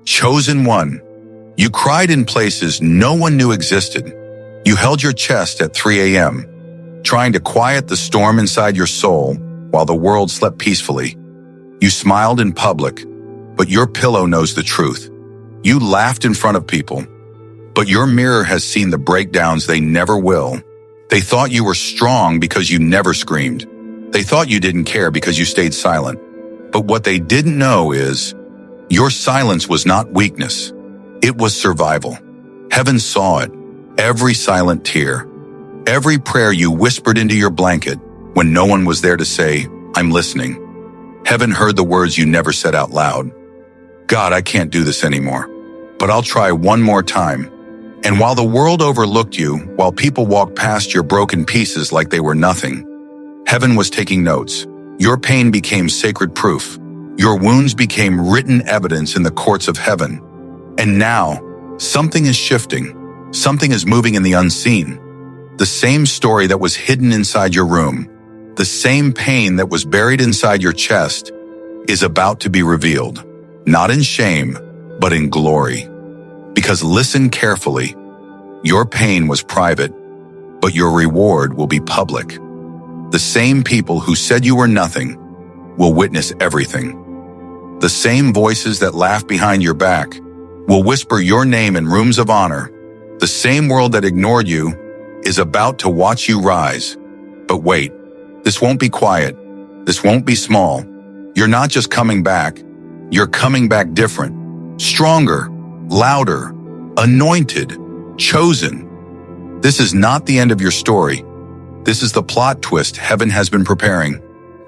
Chosen one. You cried in places no one knew existed. You held your chest at 3 a.m., trying to quiet the storm inside your soul while the world slept peacefully. You smiled in public, but your pillow knows the truth. You laughed in front of people, but your mirror has seen the breakdowns they never will. They thought you were strong because you never screamed. They thought you didn't care because you stayed silent. But what they didn't know is, your silence was not weakness. It was survival. Heaven saw it. Every silent tear. Every prayer you whispered into your blanket when no one was there to say, I'm listening. Heaven heard the words you never said out loud. God, I can't do this anymore, but I'll try one more time. And while the world overlooked you, while people walked past your broken pieces like they were nothing, heaven was taking notes. Your pain became sacred proof. Your wounds became written evidence in the courts of heaven. And now, something is shifting. Something is moving in the unseen. The same story that was hidden inside your room, the same pain that was buried inside your chest, is about to be revealed. Not in shame, but in glory. Because listen carefully, your pain was private, but your reward will be public. The same people who said you were nothing will witness everything. The same voices that laugh behind your back will whisper your name in rooms of honor. The same world that ignored you is about to watch you rise. But wait, this won't be quiet. This won't be small. You're not just coming back. You're coming back different, stronger, louder, anointed, chosen. This is not the end of your story. This is the plot twist heaven has been preparing,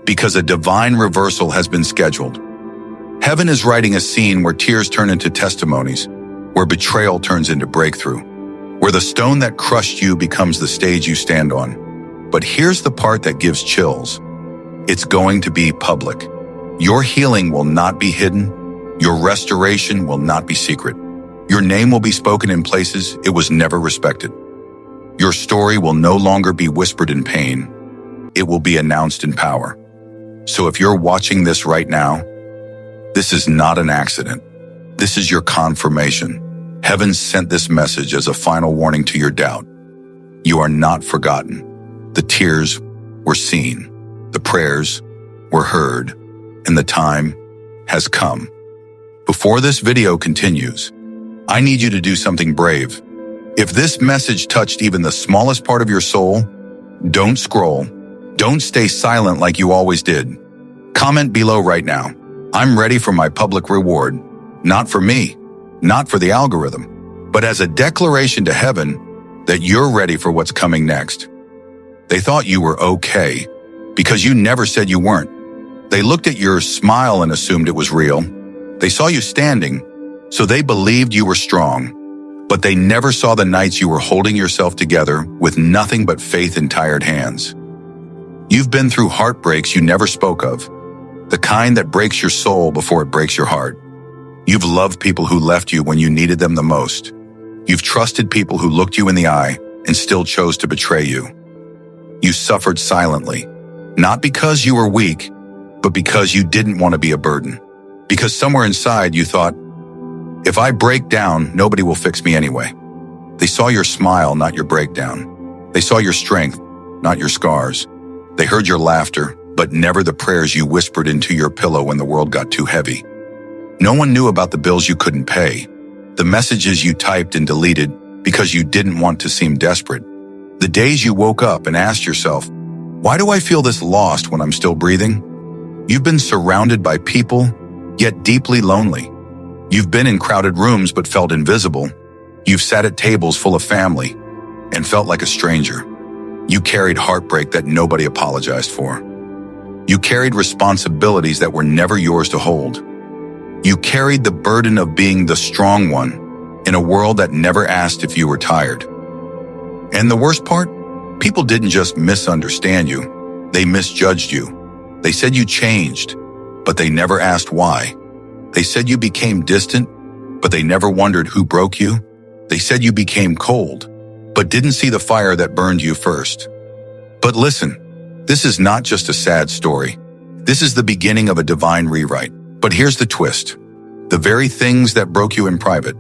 because a divine reversal has been scheduled. Heaven is writing a scene where tears turn into testimonies, where betrayal turns into breakthrough, where the stone that crushed you becomes the stage you stand on. But here's the part that gives chills. It's going to be public. Your healing will not be hidden. Your restoration will not be secret. Your name will be spoken in places it was never respected. Your story will no longer be whispered in pain. It will be announced in power. So if you're watching this right now, this is not an accident. This is your confirmation. Heaven sent this message as a final warning to your doubt. You are not forgotten. The tears were seen. The prayers were heard. And the time has come. Before this video continues, I need you to do something brave. If this message touched even the smallest part of your soul, don't scroll. Don't stay silent like you always did. Comment below right now. I'm ready for my public reward. Not for me, not for the algorithm, but as a declaration to heaven that you're ready for what's coming next. They thought you were okay because you never said you weren't. They looked at your smile and assumed it was real. They saw you standing, so they believed you were strong. But they never saw the nights you were holding yourself together with nothing but faith in tired hands. You've been through heartbreaks you never spoke of, the kind that breaks your soul before it breaks your heart. You've loved people who left you when you needed them the most. You've trusted people who looked you in the eye and still chose to betray you. You suffered silently, not because you were weak, but because you didn't want to be a burden. Because somewhere inside you thought, if I break down, nobody will fix me anyway. They saw your smile, not your breakdown. They saw your strength, not your scars. They heard your laughter, but never the prayers you whispered into your pillow when the world got too heavy. No one knew about the bills you couldn't pay, the messages you typed and deleted because you didn't want to seem desperate, the days you woke up and asked yourself, why do I feel this lost when I'm still breathing? You've been surrounded by people, yet deeply lonely. You've been in crowded rooms but felt invisible. You've sat at tables full of family and felt like a stranger. You carried heartbreak that nobody apologized for. You carried responsibilities that were never yours to hold. You carried the burden of being the strong one in a world that never asked if you were tired. And the worst part? People didn't just misunderstand you. They misjudged you. They said you changed, but they never asked why. They said you became distant, but they never wondered who broke you. They said you became cold, but didn't see the fire that burned you first. But listen, this is not just a sad story. This is the beginning of a divine rewrite. But here's the twist. The very things that broke you in private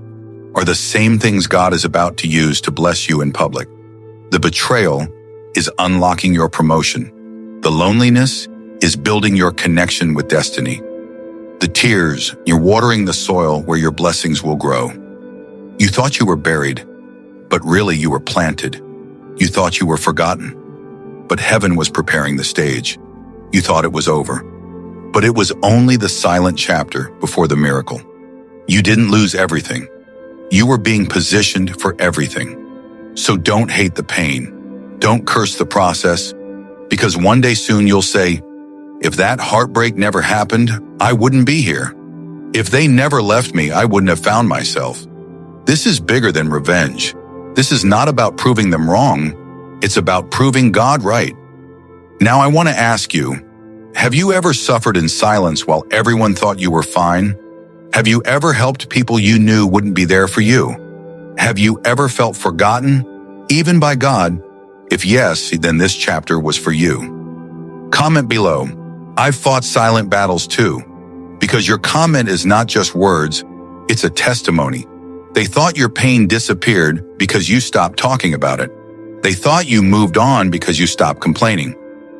are the same things God is about to use to bless you in public. The betrayal is unlocking your promotion. The loneliness is building your connection with destiny. The tears, you're watering the soil where your blessings will grow. You thought you were buried, but really you were planted. You thought you were forgotten, but heaven was preparing the stage. You thought it was over, but it was only the silent chapter before the miracle. You didn't lose everything. You were being positioned for everything. So don't hate the pain. Don't curse the process, because one day soon you'll say, if that heartbreak never happened, I wouldn't be here. If they never left me, I wouldn't have found myself. This is bigger than revenge. This is not about proving them wrong. It's about proving God right. Now I want to ask you, have you ever suffered in silence while everyone thought you were fine? Have you ever helped people you knew wouldn't be there for you? Have you ever felt forgotten, even by God? If yes, then this chapter was for you. Comment below. I've fought silent battles too, because your comment is not just words, it's a testimony. They thought your pain disappeared because you stopped talking about it. They thought you moved on because you stopped complaining.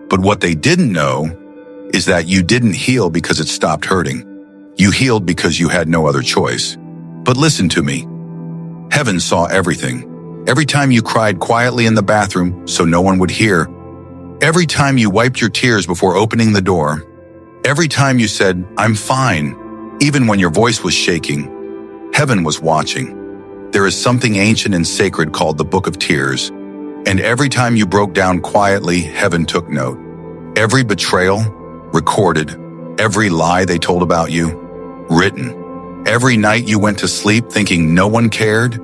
But what they didn't know is that you didn't heal because it stopped hurting. You healed because you had no other choice. But listen to me. Heaven saw everything. Every time you cried quietly in the bathroom so no one would hear. Every time you wiped your tears before opening the door. Every time you said, I'm fine, even when your voice was shaking. Heaven was watching. There is something ancient and sacred called the Book of Tears. And every time you broke down quietly, heaven took note. Every betrayal, recorded. Every lie they told about you, written. Every night you went to sleep thinking no one cared,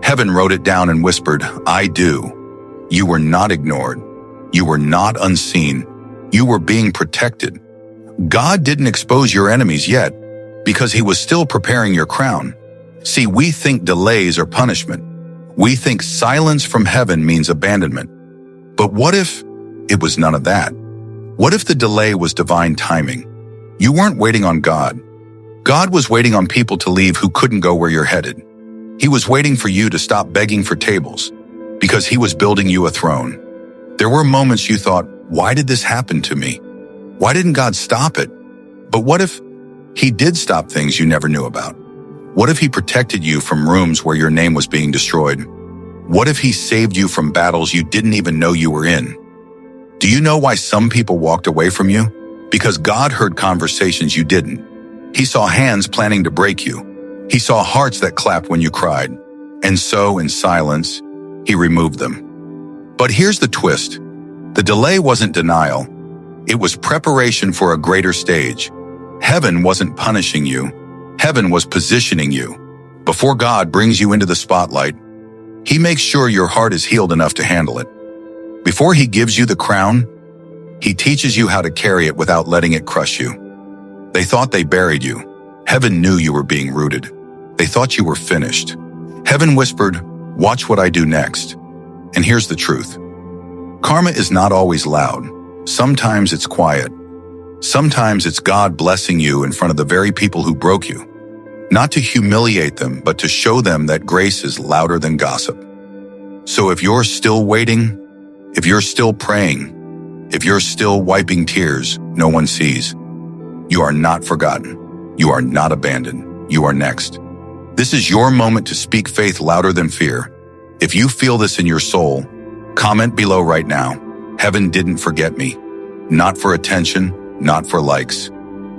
heaven wrote it down and whispered, I do. You were not ignored. You were not unseen. You were being protected. God didn't expose your enemies yet because he was still preparing your crown. See, we think delays are punishment. We think silence from heaven means abandonment. But what if it was none of that? What if the delay was divine timing? You weren't waiting on God. God was waiting on people to leave who couldn't go where you're headed. He was waiting for you to stop begging for tables because he was building you a throne. There were moments you thought, why did this happen to me? Why didn't God stop it? But what if he did stop things you never knew about? What if he protected you from rooms where your name was being destroyed? What if he saved you from battles you didn't even know you were in? Do you know why some people walked away from you? Because God heard conversations you didn't. He saw hands planning to break you. He saw hearts that clapped when you cried. And so, in silence, he removed them. But here's the twist. The delay wasn't denial. It was preparation for a greater stage. Heaven wasn't punishing you. Heaven was positioning you. Before God brings you into the spotlight, he makes sure your heart is healed enough to handle it. Before he gives you the crown, he teaches you how to carry it without letting it crush you. They thought they buried you. Heaven knew you were being rooted. They thought you were finished. Heaven whispered, watch what I do next. And here's the truth. Karma is not always loud. Sometimes it's quiet. Sometimes it's God blessing you in front of the very people who broke you. Not to humiliate them, but to show them that grace is louder than gossip. So if you're still waiting, if you're still praying, if you're still wiping tears no one sees, you are not forgotten. You are not abandoned. You are next. This is your moment to speak faith louder than fear. If you feel this in your soul, comment below right now. Heaven didn't forget me. Not for attention, not for likes,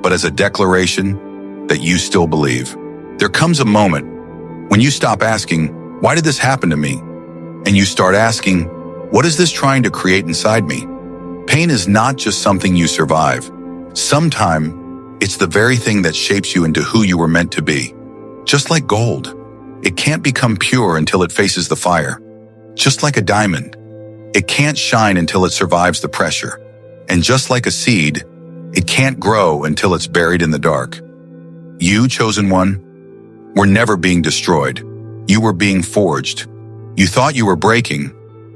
but as a declaration that you still believe. There comes a moment when you stop asking, why did this happen to me? And you start asking, what is this trying to create inside me? Pain is not just something you survive. Sometimes it's the very thing that shapes you into who you were meant to be. Just like gold, it can't become pure until it faces the fire. Just like a diamond, it can't shine until it survives the pressure. And just like a seed, it can't grow until it's buried in the dark. You, chosen one, were never being destroyed. You were being forged. You thought you were breaking,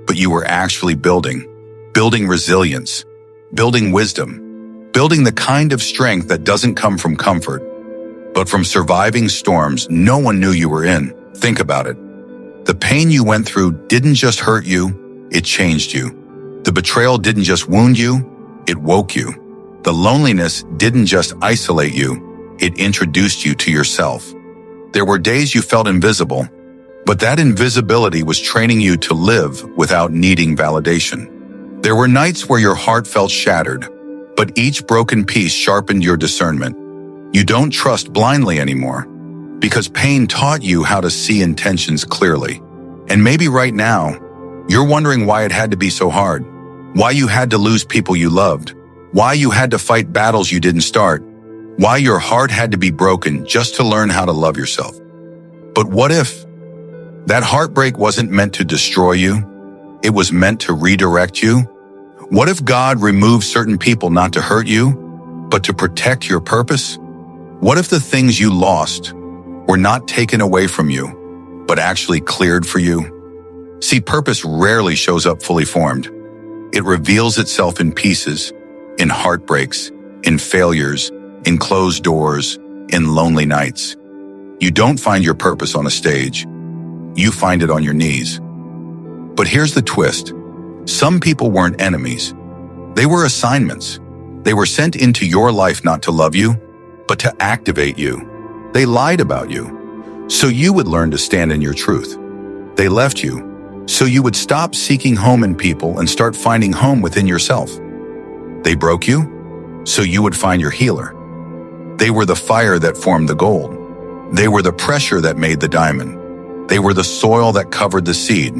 but you were actually building resilience, building wisdom, building the kind of strength that doesn't come from comfort, but from surviving storms no one knew you were in. Think about it. The pain you went through didn't just hurt you, it changed you. The betrayal didn't just wound you, it woke you. The loneliness didn't just isolate you, it introduced you to yourself. There were days you felt invisible, but that invisibility was training you to live without needing validation. There were nights where your heart felt shattered, but each broken piece sharpened your discernment. You don't trust blindly anymore, because pain taught you how to see intentions clearly. And maybe right now, you're wondering why it had to be so hard, why you had to lose people you loved, why you had to fight battles you didn't start, why your heart had to be broken just to learn how to love yourself. But what if that heartbreak wasn't meant to destroy you? It was meant to redirect you? What if God removed certain people not to hurt you, but to protect your purpose? What if the things you lost were not taken away from you, but actually cleared for you? See, purpose rarely shows up fully formed. It reveals itself in pieces, in heartbreaks, in failures, in closed doors, in lonely nights. You don't find your purpose on a stage. You find it on your knees. But here's the twist. Some people weren't enemies. They were assignments. They were sent into your life not to love you, but to activate you. They lied about you, so you would learn to stand in your truth. They left you, so you would stop seeking home in people and start finding home within yourself. They broke you, so you would find your healer. They were the fire that formed the gold. They were the pressure that made the diamond. They were the soil that covered the seed,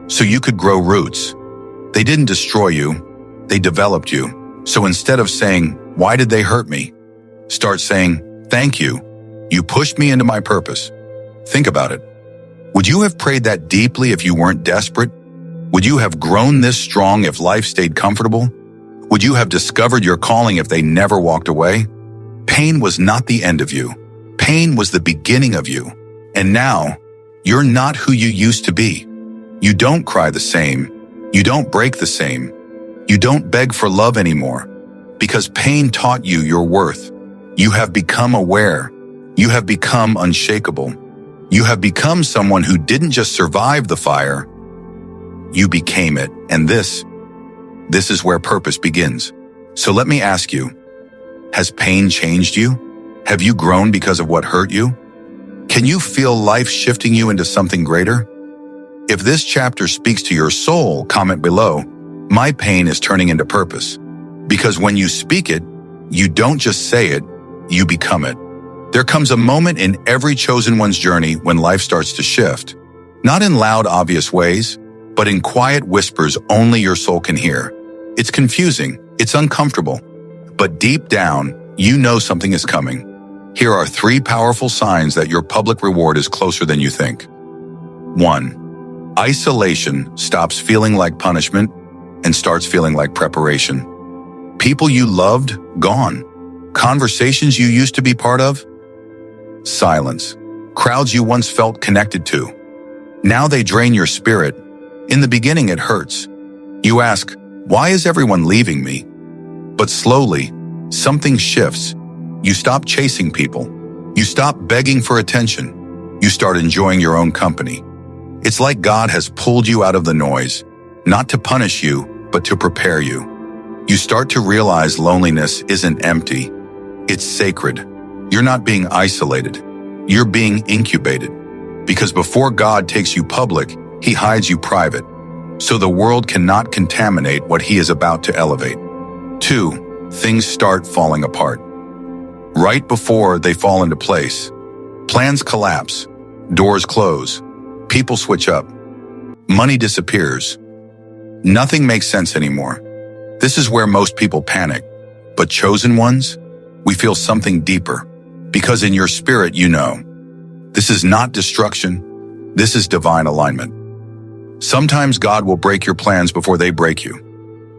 so you could grow roots. They didn't destroy you, they developed you. So instead of saying, "Why did they hurt me?" start saying, "Thank you. You pushed me into my purpose." Think about it. Would you have prayed that deeply if you weren't desperate? Would you have grown this strong if life stayed comfortable? Would you have discovered your calling if they never walked away? Pain was not the end of you. Pain was the beginning of you. And now, you're not who you used to be. You don't cry the same. You don't break the same. You don't beg for love anymore. Because pain taught you your worth. You have become aware. You have become unshakable. You have become someone who didn't just survive the fire. You became it. And this is where purpose begins. So let me ask you, has pain changed you? Have you grown because of what hurt you? Can you feel life shifting you into something greater? If this chapter speaks to your soul, comment below, "My pain is turning into purpose." Because when you speak it, you don't just say it, you become it. There comes a moment in every chosen one's journey when life starts to shift. Not in loud, obvious ways, but in quiet whispers only your soul can hear. It's confusing, it's uncomfortable, but deep down, you know something is coming. Here are 3 powerful signs that your public reward is closer than you think. 1. Isolation stops feeling like punishment and starts feeling like preparation. People you loved, gone. Conversations you used to be part of, silence. Crowds you once felt connected to. Now they drain your spirit. In the beginning, it hurts. You ask, "Why is everyone leaving me?" But slowly, something shifts. You stop chasing people. You stop begging for attention. You start enjoying your own company. It's like God has pulled you out of the noise, not to punish you, but to prepare you. You start to realize loneliness isn't empty. It's sacred. You're not being isolated. You're being incubated. Because before God takes you public, He hides you private. So the world cannot contaminate what He is about to elevate. 2. Things start falling apart. Right before they fall into place, plans collapse, doors close, people switch up, money disappears. Nothing makes sense anymore. This is where most people panic. But chosen ones, we feel something deeper. Because in your spirit, you know, this is not destruction, this is divine alignment. Sometimes God will break your plans before they break you.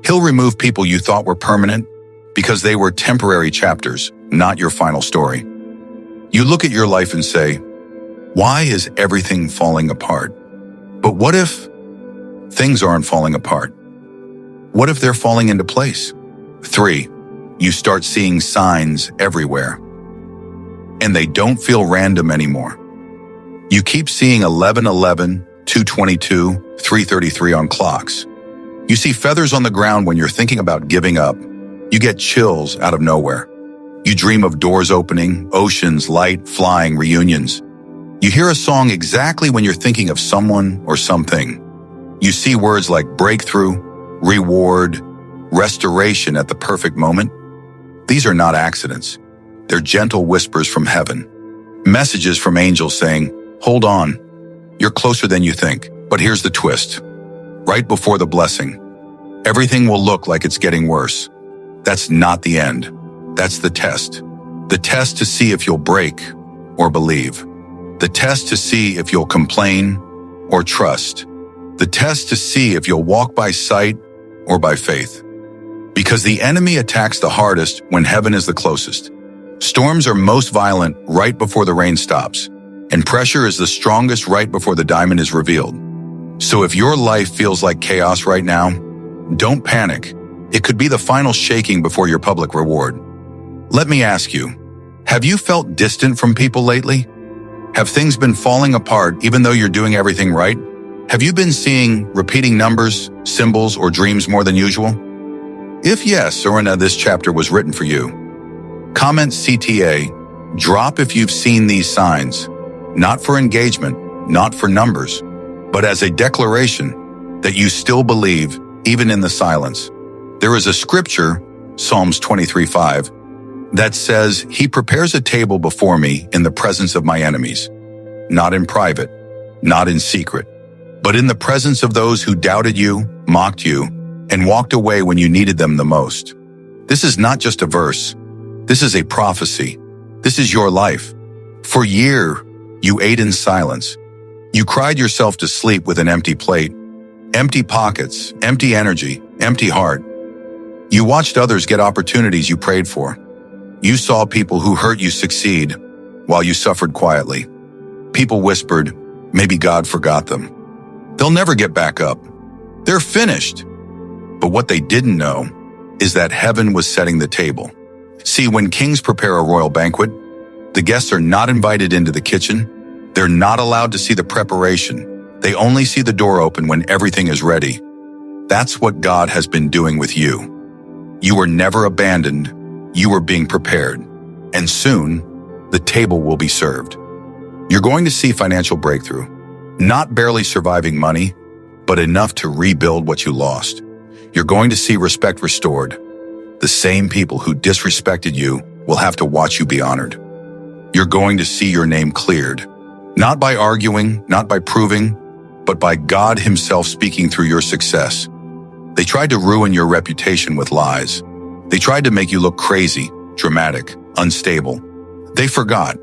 He'll remove people you thought were permanent because they were temporary chapters, not your final story. You look at your life and say, "Why is everything falling apart?" But what if things aren't falling apart? What if they're falling into place? 3. You start seeing signs everywhere. and they don't feel random anymore. You keep seeing 11:11, 2:22, 3:33 on clocks. You see feathers on the ground when you're thinking about giving up. You get chills out of nowhere. You dream of doors opening, oceans, light, flying, reunions. You hear a song exactly when you're thinking of someone or something. You see words like breakthrough, reward, restoration at the perfect moment. These are not accidents. They're gentle whispers from heaven. Messages from angels saying, hold on, you're closer than you think. But here's the twist. Right before the blessing, everything will look like it's getting worse. That's not the end. That's the test. The test to see if you'll break or believe. The test to see if you'll complain or trust. The test to see if you'll walk by sight or by faith. Because the enemy attacks the hardest when heaven is the closest. Storms are most violent right before the rain stops, and pressure is the strongest right before the diamond is revealed. So if your life feels like chaos right now, don't panic. It could be the final shaking before your public reward. Let me ask you, have you felt distant from people lately? Have things been falling apart even though you're doing everything right? Have you been seeing repeating numbers, symbols, or dreams more than usual? If yes, or no, this chapter was written for you. Comment CTA, drop if you've seen these signs, not for engagement, not for numbers, but as a declaration that you still believe even in the silence. There is a scripture, Psalms 23:5, that says, He prepares a table before me in the presence of my enemies, not in private, not in secret, but in the presence of those who doubted you, mocked you, and walked away when you needed them the most. This is not just a verse. This is a prophecy. This is your life. For a year, you ate in silence. You cried yourself to sleep with an empty plate, empty pockets, empty energy, empty heart. You watched others get opportunities you prayed for. You saw people who hurt you succeed while you suffered quietly. People whispered, maybe God forgot them. They'll never get back up. They're finished. But what they didn't know is that heaven was setting the table. See, when kings prepare a royal banquet, the guests are not invited into the kitchen. They're not allowed to see the preparation. They only see the door open when everything is ready. That's what God has been doing with you. You were never abandoned. You were being prepared. And soon, the table will be served. You're going to see financial breakthrough. Not barely surviving money, but enough to rebuild what you lost. You're going to see respect restored. The same people who disrespected you will have to watch you be honored. You're going to see your name cleared. Not by arguing, not by proving, but by God Himself speaking through your success. They tried to ruin your reputation with lies. They tried to make you look crazy, dramatic, unstable. They forgot.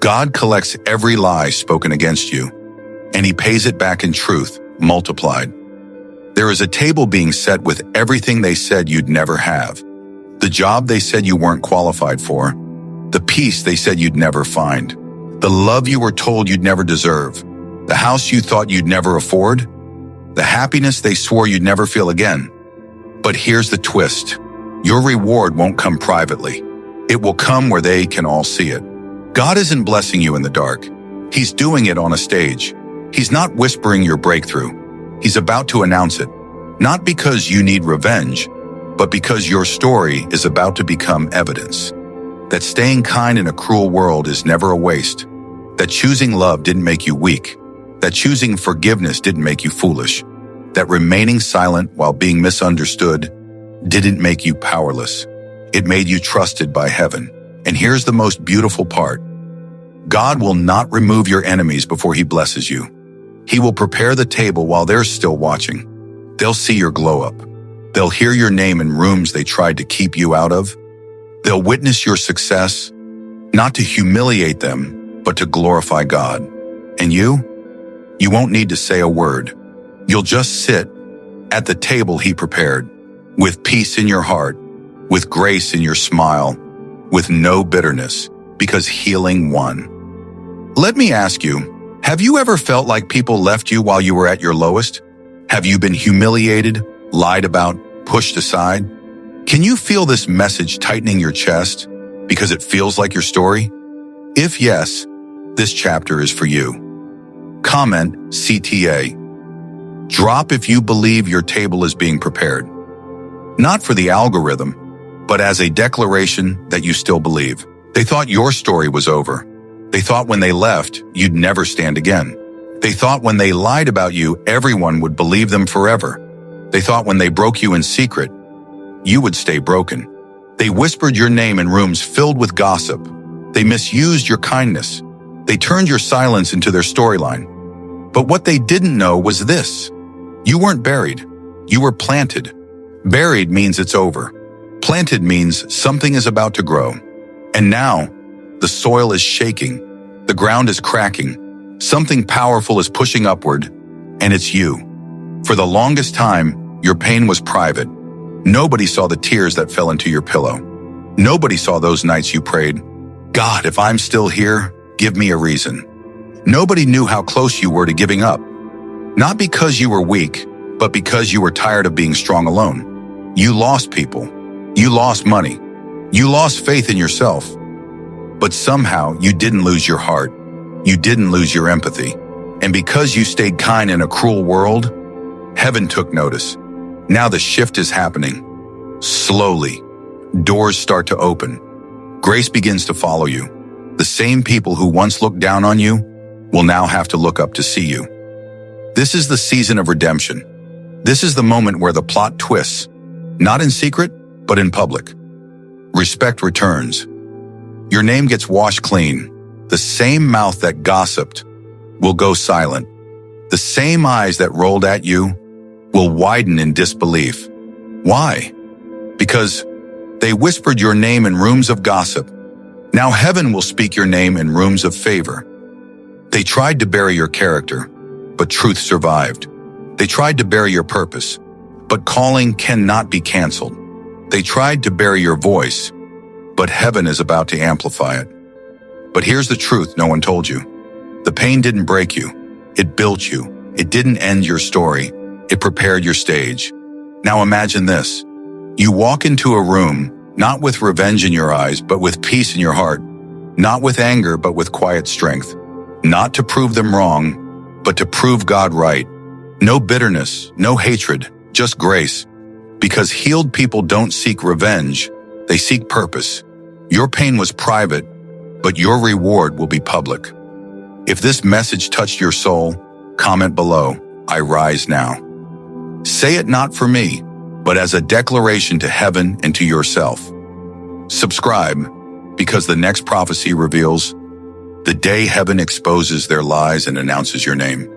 God collects every lie spoken against you, and He pays it back in truth, multiplied. There is a table being set with everything they said you'd never have. The job they said you weren't qualified for. The peace they said you'd never find. The love you were told you'd never deserve. The house you thought you'd never afford. The happiness they swore you'd never feel again. But here's the twist. Your reward won't come privately. It will come where they can all see it. God isn't blessing you in the dark. He's doing it on a stage. He's not whispering your breakthrough. He's about to announce it. Not because you need revenge, but because your story is about to become evidence. That staying kind in a cruel world is never a waste. That choosing love didn't make you weak. That choosing forgiveness didn't make you foolish. That remaining silent while being misunderstood didn't make you powerless. It made you trusted by heaven. And here's the most beautiful part. God will not remove your enemies before He blesses you. He will prepare the table while they're still watching. They'll see your glow up. They'll hear your name in rooms they tried to keep you out of. They'll witness your success, not to humiliate them, but to glorify God. And you won't need to say a word. You'll just sit at the table He prepared, with peace in your heart, with grace in your smile, with no bitterness, because healing won. Let me ask you, have you ever felt like people left you while you were at your lowest? Have you been humiliated, lied about, pushed aside? Can you feel this message tightening your chest because it feels like your story? If yes, this chapter is for you. Comment CTA. Drop if you believe your table is being prepared. Not for the algorithm, but as a declaration that you still believe. They thought your story was over. They thought when they left, you'd never stand again. They thought when they lied about you, everyone would believe them forever. They thought when they broke you in secret, you would stay broken. They whispered your name in rooms filled with gossip. They misused your kindness. They turned your silence into their storyline. But what they didn't know was this. You weren't buried. You were planted. Buried means it's over. Planted means something is about to grow. And now, the soil is shaking. The ground is cracking. Something powerful is pushing upward, and it's you. For the longest time, your pain was private. Nobody saw the tears that fell into your pillow. Nobody saw those nights you prayed, God, if I'm still here, give me a reason. Nobody knew how close you were to giving up. Not because you were weak, but because you were tired of being strong alone. You lost people. You lost money. You lost faith in yourself. But somehow you didn't lose your heart. You didn't lose your empathy. And because you stayed kind in a cruel world, heaven took notice. Now the shift is happening. Slowly, doors start to open. Grace begins to follow you. The same people who once looked down on you will now have to look up to see you. This is the season of redemption. This is the moment where the plot twists, not in secret, but in public. Respect returns. Your name gets washed clean. The same mouth that gossiped will go silent. The same eyes that rolled at you will widen in disbelief. Why? Because they whispered your name in rooms of gossip. Now heaven will speak your name in rooms of favor. They tried to bury your character, but truth survived. They tried to bury your purpose, but calling cannot be canceled. They tried to bury your voice, but heaven is about to amplify it. But here's the truth no one told you. The pain didn't break you. It built you. It didn't end your story. It prepared your stage. Now imagine this. You walk into a room, not with revenge in your eyes, but with peace in your heart. Not with anger, but with quiet strength. Not to prove them wrong, but to prove God right. No bitterness, no hatred, just grace. Because healed people don't seek revenge, they seek purpose. Your pain was private, but your reward will be public. If this message touched your soul, comment below, I rise now. Say it not for me, but as a declaration to heaven and to yourself. Subscribe, because the next prophecy reveals the day heaven exposes their lies and announces your name.